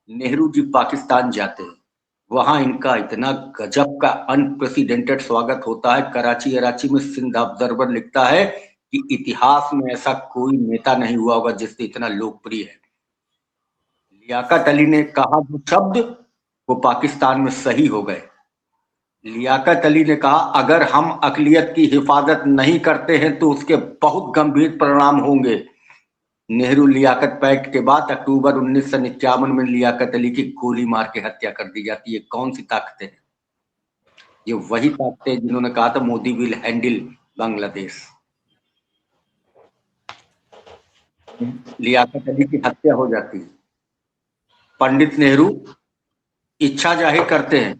नेहरू जी पाकिस्तान जाते हैं, वहां इनका इतना गजब का अनप्रेसिडेंटेड स्वागत होता है। कराची में सिंध ऑब्जर्वर लिखता है कि इतिहास में ऐसा कोई नेता नहीं हुआ होगा जिससे इतना लोकप्रिय है। लियाकत अली ने कहा जो शब्द, वो पाकिस्तान में सही हो गए। लियाकत अली ने कहा अगर हम अकलियत की हिफाजत नहीं करते हैं तो उसके बहुत गंभीर परिणाम होंगे। नेहरू लियाकत पैक्ट के बाद अक्टूबर 1951 में लियाकत अली की गोली मार के हत्या कर दी जाती है। कौन सी ताकतें हैं? ये वही ताकतें जिन्होंने कहा था मोदी विल हैंडल बांग्लादेश। लियाकत अली की हत्या हो जाती है। पंडित नेहरू इच्छा जाहिर करते हैं,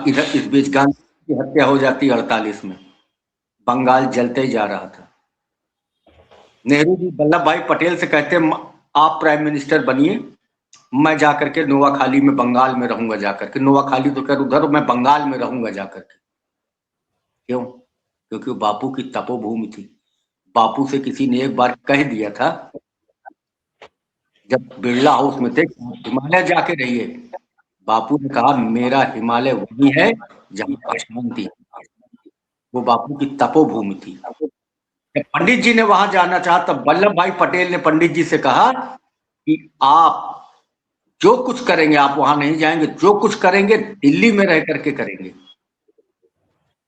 इधर इस बीच गांधी की हत्या हो जाती है 48 में। बंगाल जलते ही जा रहा था। नेहरू जी वल्लभ भाई पटेल से कहते हैं आप प्राइम मिनिस्टर बनिए, मैं जाकर के नोआखाली में बंगाल में रहूंगा जाकर के। नोआखाली तो कर उधर, मैं बंगाल में रहूंगा जाकर के। क्यों? क्योंकि बापू की तपोभूमि थी। बापू से किसी ने एक बार कह दिया था जब बिरला हाउस में थे, हिमालय जाके रहिए। बापू ने कहा मेरा हिमालय वही है जहां अशांति। वो बापू की तपोभूमि थी। पंडित जी ने वहां जाना चाहा तब वल्लभ भाई पटेल ने पंडित जी से कहा कि आप जो कुछ करेंगे, आप वहां नहीं जाएंगे, जो कुछ करेंगे दिल्ली में रह करके करेंगे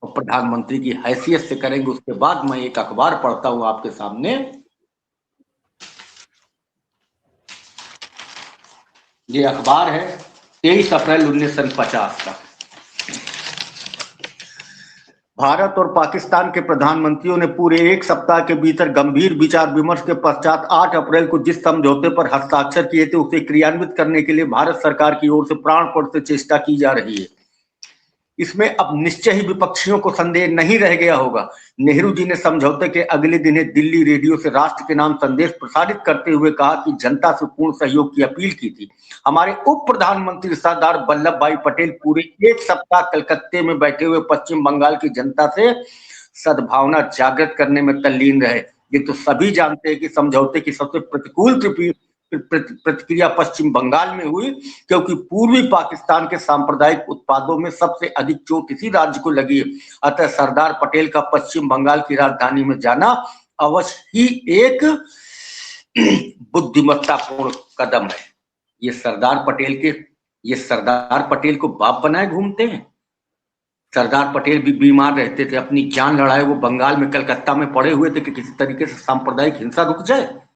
और प्रधानमंत्री की हैसियत से करेंगे। उसके बाद मैं एक अखबार पढ़ता हूं आपके सामने। ये अखबार है 23 अप्रैल 1950 का। भारत और पाकिस्तान के प्रधानमंत्रियों ने पूरे एक सप्ताह के भीतर गंभीर विचार विमर्श के पश्चात 8 अप्रैल को जिस समझौते पर हस्ताक्षर किए थे उसे क्रियान्वित करने के लिए भारत सरकार की ओर से प्राणपण से चेष्टा की जा रही है। इसमें अब निश्चय ही विपक्षियों को संदेह नहीं रह गया होगा। नेहरू जी ने समझौते के अगले दिन दिल्ली रेडियो से राष्ट्र के नाम संदेश प्रसारित करते हुए कहा कि जनता से पूर्ण सहयोग की अपील की थी। हमारे उप प्रधानमंत्री सरदार वल्लभ भाई पटेल पूरे एक सप्ताह कलकत्ते में बैठे हुए पश्चिम बंगाल की जनता से सद्भावना जागृत करने में तल्लीन रहे। ये तो सभी जानते हैं कि समझौते की सबसे प्रतिकूल प्रतिक्रिया पश्चिम बंगाल में हुई, क्योंकि पूर्वी पाकिस्तान के सांप्रदायिक उत्पादों में सबसे अधिक चोट इसी राज्य को लगी है। अतः सरदार पटेल का पश्चिम बंगाल की राजधानी में जाना अवश्य ही एक बुद्धिमत्तापूर्ण कदम है। ये सरदार पटेल को बाप बनाए घूमते हैं। सरदार पटेल भी बीमार रहते थे, अपनी जान लड़ाए वो बंगाल में कलकत्ता में पड़े हुए थे कि किसी तरीके से सांप्रदायिक हिंसा रुक जाए।